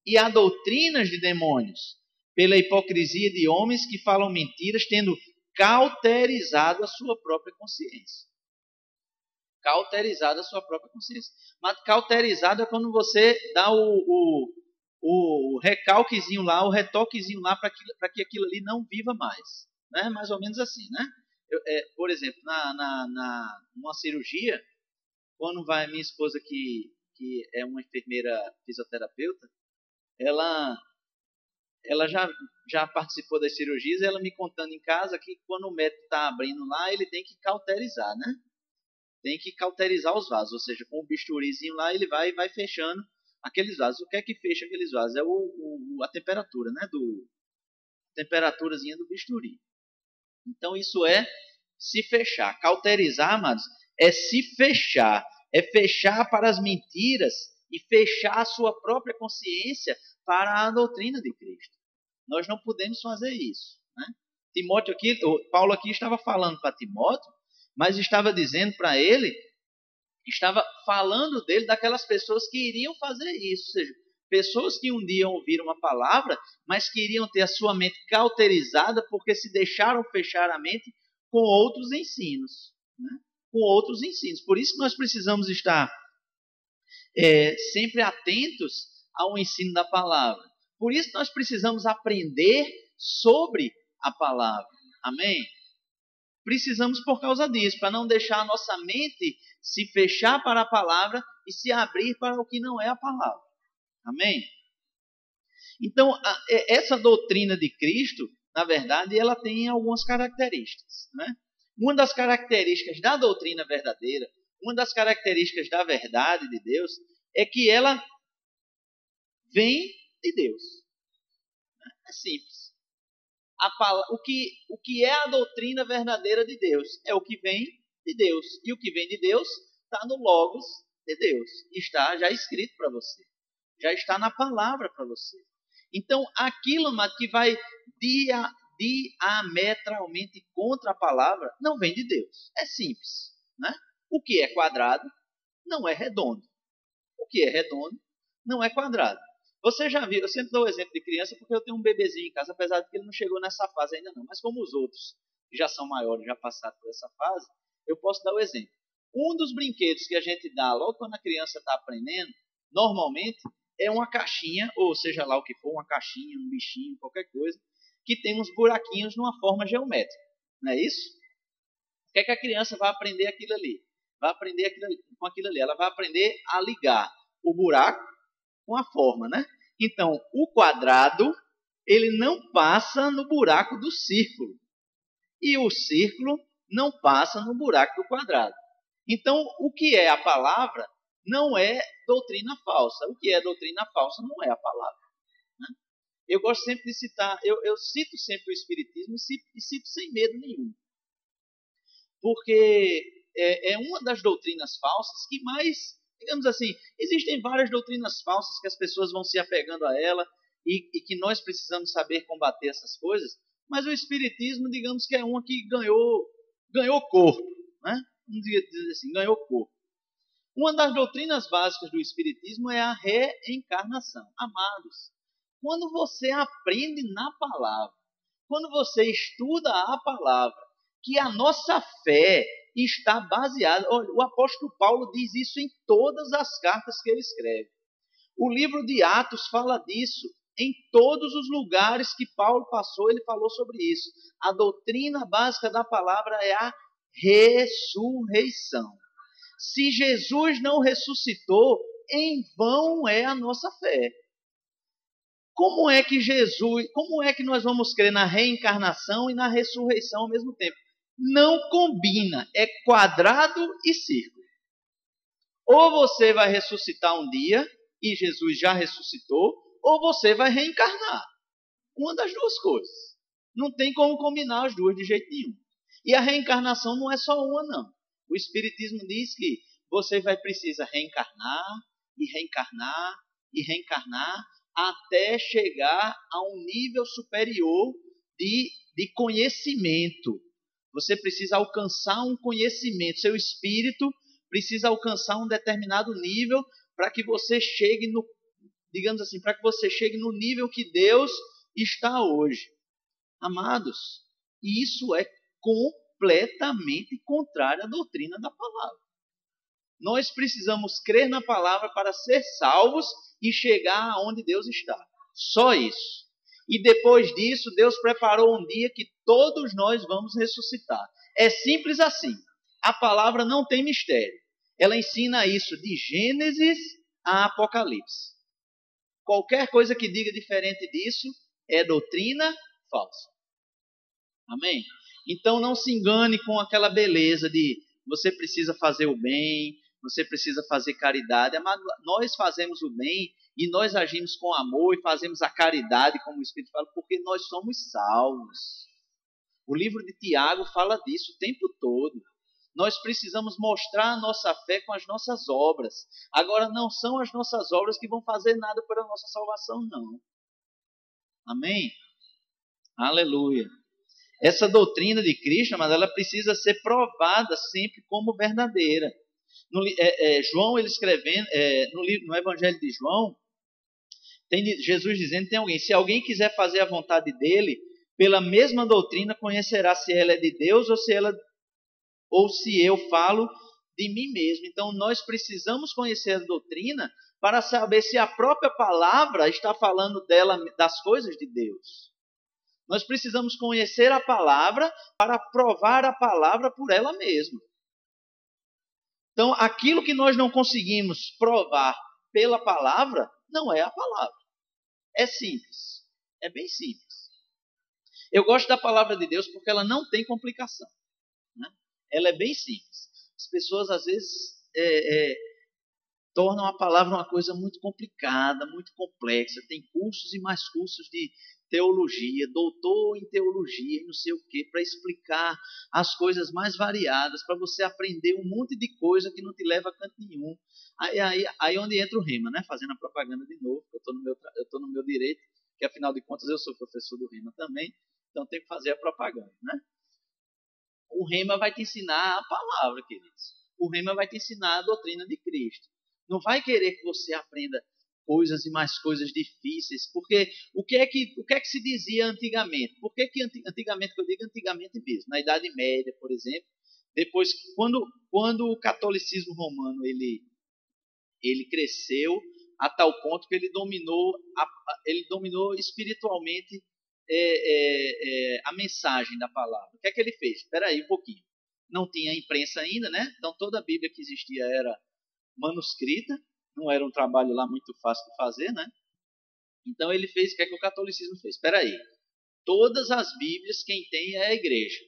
e a doutrinas de demônios, pela hipocrisia de homens que falam mentiras, tendo cauterizado a sua própria consciência. Cauterizado a sua própria consciência. Mas cauterizado é quando você dá o recalquezinho lá, o retoquezinho lá para que aquilo ali não viva mais. Né? Mais ou menos assim, né? Por exemplo, numa cirurgia, quando vai minha esposa que é uma enfermeira fisioterapeuta, ela já participou das cirurgias, ela me contando em casa que quando o médico está abrindo lá, ele tem que cauterizar, né? Tem que cauterizar os vasos, ou seja, com o bisturizinho lá, ele vai fechando aqueles vasos. O que é que fecha aqueles vasos? É a temperatura, né? A temperaturazinha do bisturi. Então isso é se fechar. Cauterizar, amados, é se fechar. É fechar para as mentiras e fechar a sua própria consciência para a doutrina de Cristo. Nós não podemos fazer isso, né? Paulo aqui estava falando para Timóteo, mas estava dizendo para ele, estava falando dele daquelas pessoas que iriam fazer isso, ou seja, pessoas que um dia ouviram uma palavra, mas queriam ter a sua mente cauterizada porque se deixaram fechar a mente com outros ensinos, né? Com outros ensinos. Por isso que nós precisamos estar sempre atentos ao ensino da palavra. Por isso nós precisamos aprender sobre a palavra. Amém? Precisamos por causa disso, para não deixar a nossa mente se fechar para a palavra e se abrir para o que não é a palavra. Amém? Então, essa doutrina de Cristo, na verdade, ela tem algumas características, né? Uma das características da doutrina verdadeira, uma das características da verdade de Deus, é que ela vem de Deus. É simples. O que é a doutrina verdadeira de Deus? É o que vem de Deus. E o que vem de Deus está no Logos de Deus. Está já escrito para você. Já está na palavra para você. Então, aquilo que vai diametralmente contra a palavra não vem de Deus. É simples, né? O que é quadrado não é redondo. O que é redondo não é quadrado. Você já viu, eu sempre dou o exemplo de criança porque eu tenho um bebezinho em casa, apesar de que ele não chegou nessa fase ainda não. Mas como os outros que já são maiores, já passaram por essa fase, eu posso dar o exemplo. Um dos brinquedos que a gente dá logo quando a criança está aprendendo, normalmente, é uma caixinha, ou seja lá o que for, uma caixinha, um bichinho, qualquer coisa, que tem uns buraquinhos numa forma geométrica. Não é isso? O que é que a criança vai aprender aquilo ali? Vai aprender com aquilo ali. Ela vai aprender a ligar o buraco com a forma, né? Então, o quadrado, ele não passa no buraco do círculo. E o círculo não passa no buraco do quadrado. Então, o que é a palavra não é doutrina falsa. O que é doutrina falsa não é a palavra, né? Eu gosto sempre de citar, eu cito sempre o Espiritismo e cito sem medo nenhum. Porque é uma das doutrinas falsas que mais, digamos assim, existem várias doutrinas falsas que as pessoas vão se apegando a ela e que nós precisamos saber combater essas coisas, mas o Espiritismo, digamos que é uma que ganhou corpo, né? Vamos dizer assim, ganhou corpo. Uma das doutrinas básicas do Espiritismo é a reencarnação. Amados, quando você aprende na palavra, quando você estuda a palavra, que a nossa fé está baseada. Olha, o apóstolo Paulo diz isso em todas as cartas que ele escreve. O livro de Atos fala disso. Em todos os lugares que Paulo passou, ele falou sobre isso. A doutrina básica da palavra é a ressurreição. Se Jesus não ressuscitou, em vão é a nossa fé. Como é que nós vamos crer na reencarnação e na ressurreição ao mesmo tempo? Não combina, é quadrado e círculo. Ou você vai ressuscitar um dia, e Jesus já ressuscitou, ou você vai reencarnar. Uma das duas coisas. Não tem como combinar as duas de jeito nenhum. E a reencarnação não é só uma, não. O Espiritismo diz que você vai precisar reencarnar, e reencarnar, e reencarnar, até chegar a um nível superior de conhecimento. Você precisa alcançar um conhecimento. Seu espírito precisa alcançar um determinado nível para que você chegue no, digamos assim, para que você chegue no nível que Deus está hoje. Amados, isso é completamente contrário à doutrina da palavra. Nós precisamos crer na palavra para ser salvos e chegar aonde Deus está. Só isso. E depois disso, Deus preparou um dia que todos nós vamos ressuscitar. É simples assim. A palavra não tem mistério. Ela ensina isso de Gênesis a Apocalipse. Qualquer coisa que diga diferente disso é doutrina falsa. Amém? Então não se engane com aquela beleza de você precisa fazer o bem, você precisa fazer caridade. Amado, nós fazemos o bem e nós agimos com amor e fazemos a caridade, como o Espírito fala, porque nós somos salvos. O livro de Tiago fala disso o tempo todo. Nós precisamos mostrar a nossa fé com as nossas obras. Agora, não são as nossas obras que vão fazer nada para a nossa salvação, não. Amém? Aleluia. Essa doutrina de Cristo, mas ela precisa ser provada sempre como verdadeira. João, ele escrevendo, no Evangelho de João, tem Jesus dizendo, tem alguém, se alguém quiser fazer a vontade dele, pela mesma doutrina conhecerá se ela é de Deus ou se eu falo de mim mesmo. Então nós precisamos conhecer a doutrina para saber se a própria palavra está falando das coisas de Deus. Nós precisamos conhecer a palavra para provar a palavra por ela mesma. Então, aquilo que nós não conseguimos provar pela palavra, não é a palavra. É simples. É bem simples. Eu gosto da palavra de Deus porque ela não tem complicação. Né? Ela é bem simples. As pessoas, às vezes, tornam a palavra uma coisa muito complicada, muito complexa. Tem cursos e mais cursos de teologia, doutor em teologia, não sei o quê, para explicar as coisas mais variadas, para você aprender um monte de coisa que não te leva a canto nenhum. Aí onde entra o Rema, né? Fazendo a propaganda de novo, eu estou no meu direito, que afinal de contas eu sou professor do Rema também, então tenho que fazer a propaganda, né? O Rema vai te ensinar a palavra, queridos. O Rema vai te ensinar a doutrina de Cristo. Não vai querer que você aprenda coisas e mais coisas difíceis, porque o que é que se dizia antigamente? Por que antigamente, que eu digo antigamente mesmo, na Idade Média, por exemplo, depois, quando o catolicismo romano ele cresceu a tal ponto que ele dominou espiritualmente a mensagem da palavra. O que é que ele fez? Espera aí um pouquinho. Não tinha imprensa ainda, né? Então toda a Bíblia que existia era manuscrita, não era um trabalho lá muito fácil de fazer, né? Então ele fez, o que é que o catolicismo fez? Espera aí, todas as Bíblias quem tem é a igreja,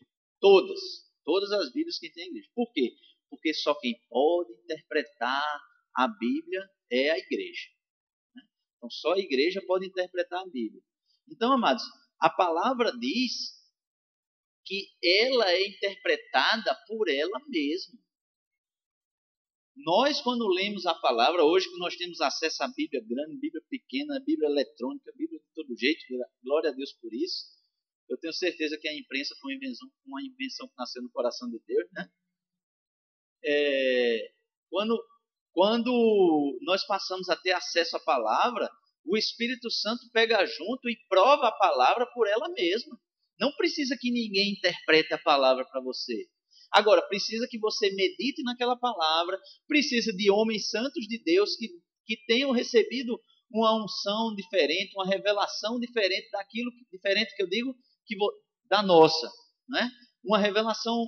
todas as Bíblias quem tem é a igreja. Por quê? Porque só quem pode interpretar a Bíblia é a igreja. Né? Então só a igreja pode interpretar a Bíblia. Então, amados, a palavra diz que ela é interpretada por ela mesma. Nós, quando lemos a palavra, hoje que nós temos acesso à Bíblia grande, Bíblia pequena, Bíblia eletrônica, Bíblia de todo jeito, glória a Deus por isso. Eu tenho certeza que a imprensa foi uma invenção que nasceu no coração de Deus, né? Quando nós passamos a ter acesso à palavra, o Espírito Santo pega junto e prova a palavra por ela mesma. Não precisa que ninguém interprete a palavra para você. Agora, precisa que você medite naquela palavra, precisa de homens santos de Deus que tenham recebido uma unção diferente, uma revelação diferente daquilo, diferente que eu digo, da nossa, né? Uma revelação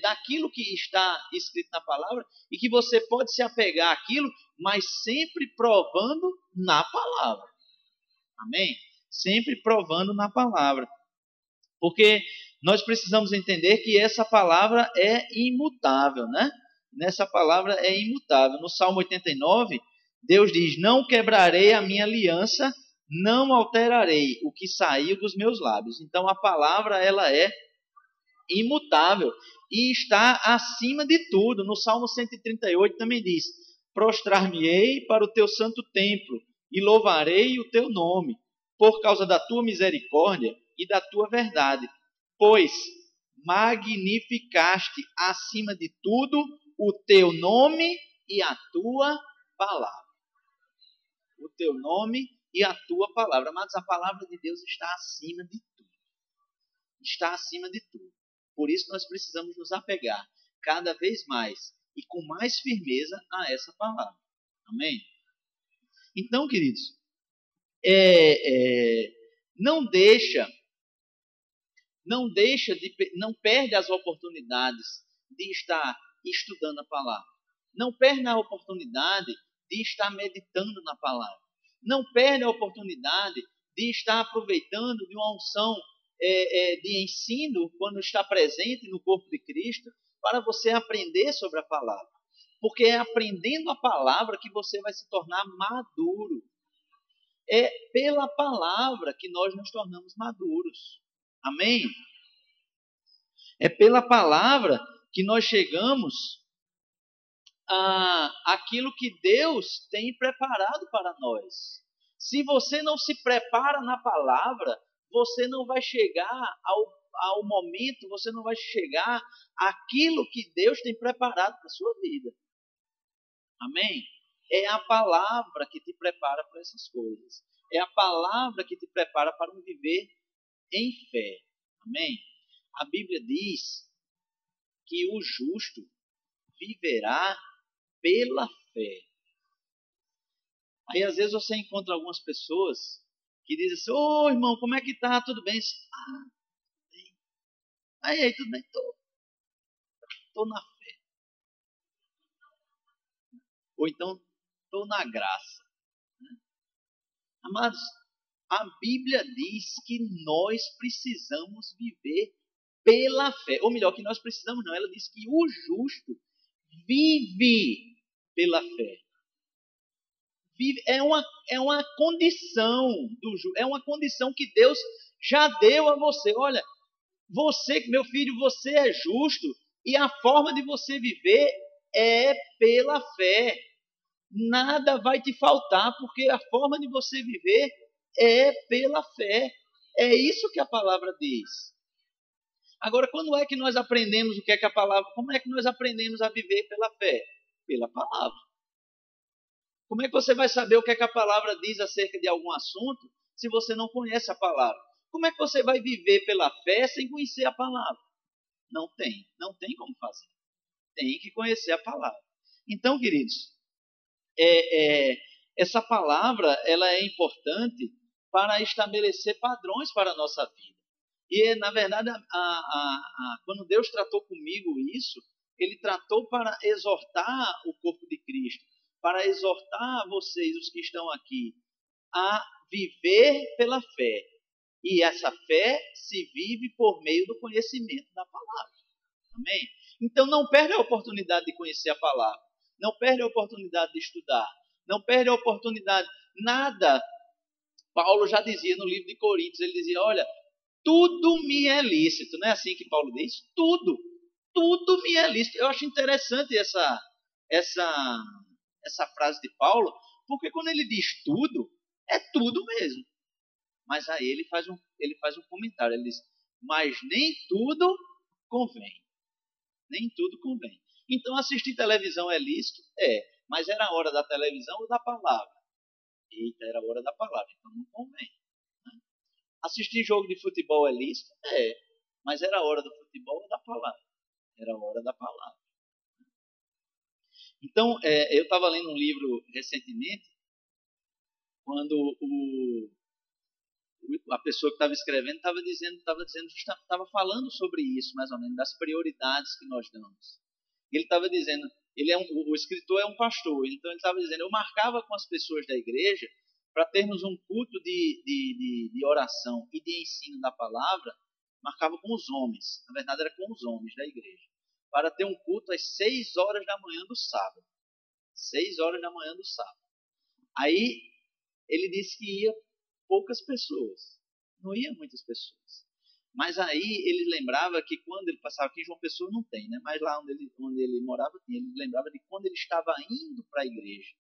daquilo que está escrito na palavra e que você pode se apegar àquilo, mas sempre provando na palavra. Amém? Sempre provando na palavra. Porque nós precisamos entender que essa palavra é imutável, né? Nessa palavra é imutável. No Salmo 89, Deus diz: não quebrarei a minha aliança, não alterarei o que saiu dos meus lábios. Então a palavra ela é imutável e está acima de tudo. No Salmo 138 também diz: prostrar-me-ei para o teu santo templo e louvarei o teu nome, por causa da tua misericórdia e da tua verdade, pois magnificaste acima de tudo o teu nome e a tua palavra. O teu nome e a tua palavra. Amados, a palavra de Deus está acima de tudo. Está acima de tudo. Por isso nós precisamos nos apegar cada vez mais e com mais firmeza a essa palavra. Amém? Então, queridos, não perde as oportunidades de estar estudando a palavra. Não perde a oportunidade de estar meditando na palavra. Não perde a oportunidade de estar aproveitando de uma unção de ensino quando está presente no corpo de Cristo para você aprender sobre a palavra. Porque é aprendendo a palavra que você vai se tornar maduro. É pela palavra que nós nos tornamos maduros. Amém? É pela palavra que nós chegamos àquilo que Deus tem preparado para nós. Se você não se prepara na palavra, você não vai chegar ao momento, você não vai chegar àquilo que Deus tem preparado para a sua vida. Amém? É a palavra que te prepara para essas coisas. É a palavra que te prepara para um viver em fé. Amém? A Bíblia diz que o justo viverá pela fé. Aí às vezes você encontra algumas pessoas que dizem assim: ô irmão, como é que tá? Tudo bem? Ah, bem. Aí, tudo bem? Tô na fé. Ou então, tô na graça. Amados, a Bíblia diz que nós precisamos viver pela fé. Ou melhor, que nós precisamos não. Ela diz que o justo vive pela fé. Vive, é uma condição é uma condição que Deus já deu a você. Olha, você, meu filho, você é justo e a forma de você viver é pela fé. Nada vai te faltar, porque a forma de você viver é pela fé. É isso que a palavra diz. Agora, quando é que nós aprendemos o que é que a palavra... Como é que nós aprendemos a viver pela fé? Pela palavra. Como é que você vai saber o que é que a palavra diz acerca de algum assunto se você não conhece a palavra? Como é que você vai viver pela fé sem conhecer a palavra? Não tem como fazer. Tem que conhecer a palavra. Então, queridos, essa palavra ela é importante para estabelecer padrões para a nossa vida. E, na verdade, quando Deus tratou comigo isso, Ele tratou para exortar o corpo de Cristo, para exortar vocês, os que estão aqui, a viver pela fé. E essa fé se vive por meio do conhecimento da palavra. Amém? Então não perde a oportunidade de conhecer a palavra. Não perde a oportunidade de estudar. Não perde a oportunidade. Nada. Paulo já dizia no livro de Coríntios, ele dizia, olha, tudo me é lícito. Não é assim que Paulo diz? Tudo me é lícito. Eu acho interessante essa frase de Paulo, porque quando ele diz tudo, é tudo mesmo. Mas aí ele faz um comentário, ele diz, mas nem tudo convém. Nem tudo convém. Então assistir televisão é lícito? É. Mas era a hora da televisão ou da palavra? Eita, era a hora da palavra, então não convém. Né? Assistir jogo de futebol é lícito? É. Mas era a hora do futebol ou da palavra? Era a hora da palavra. Então, eu estava lendo um livro recentemente, quando a pessoa que estava escrevendo estava falando sobre isso, mais ou menos, das prioridades que nós damos. Ele estava dizendo, o escritor é um pastor, então ele estava dizendo, eu marcava com as pessoas da igreja para termos um culto de oração e de ensino da palavra, marcava com os homens, na verdade era com os homens da igreja, para ter um culto às 6 horas da manhã do sábado. 6 horas da manhã do sábado. Aí ele disse que ia poucas pessoas, não ia muitas pessoas. Mas aí ele lembrava que quando ele passava aqui em João Pessoa não tem, né? Mas lá onde ele morava tinha. Ele lembrava de quando ele estava indo para a igreja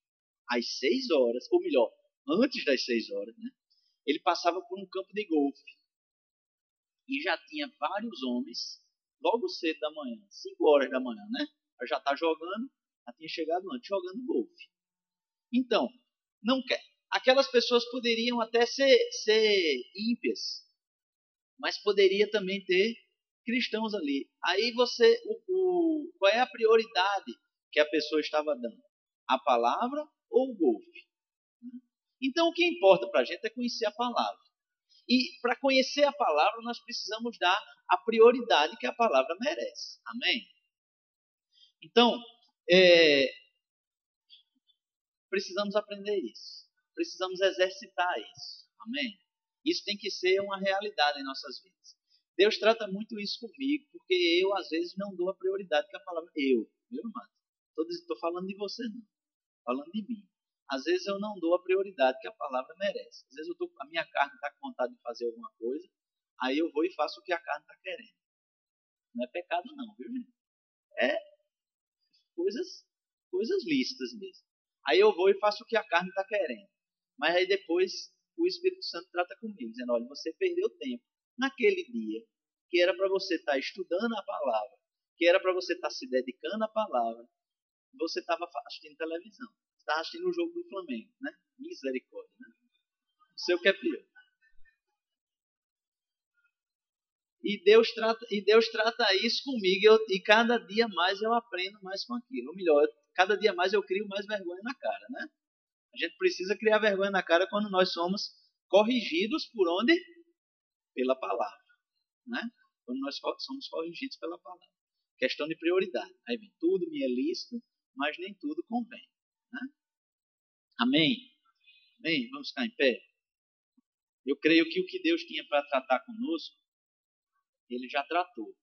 às 6 horas, ou melhor, antes das 6 horas, né? Ele passava por um campo de golfe e já tinha vários homens logo cedo da manhã, 5 horas da manhã, né? Já está jogando, já tinha chegado antes jogando golfe. Então, não quer. Aquelas pessoas poderiam até ser ímpias, mas poderia também ter cristãos ali. Aí qual é a prioridade que a pessoa estava dando? A palavra ou o golfe? Então o que importa para a gente é conhecer a palavra. E para conhecer a palavra nós precisamos dar a prioridade que a palavra merece. Amém? Então, precisamos aprender isso. Precisamos exercitar isso. Amém? Isso tem que ser uma realidade em nossas vidas. Deus trata muito isso comigo, porque eu, às vezes, não dou a prioridade que a palavra... meu irmão, estou falando de você, não. Falando de mim. Às vezes eu não dou a prioridade que a palavra merece. Às vezes a minha carne está com vontade de fazer alguma coisa, aí eu vou e faço o que a carne está querendo. Não é pecado não, viu, gente? É coisas lícitas mesmo. Aí eu vou e faço o que a carne está querendo. Mas aí depois o Espírito Santo trata comigo, dizendo, olha, você perdeu tempo naquele dia, que era para você estar estudando a palavra, que era para você estar se dedicando à palavra, você estava assistindo televisão, estava assistindo o jogo do Flamengo, né? Misericórdia, né? Não sei o que é pior. E Deus trata isso comigo, e cada dia mais eu aprendo mais com aquilo. Ou melhor, cada dia mais eu crio mais vergonha na cara, né? A gente precisa criar vergonha na cara quando nós somos corrigidos por onde? Pela palavra, né? Quando nós somos corrigidos pela palavra. Questão de prioridade. Aí vem, tudo me é lícito, mas nem tudo convém, né? Amém? Amém? Vamos ficar em pé? Eu creio que o que Deus tinha para tratar conosco, Ele já tratou.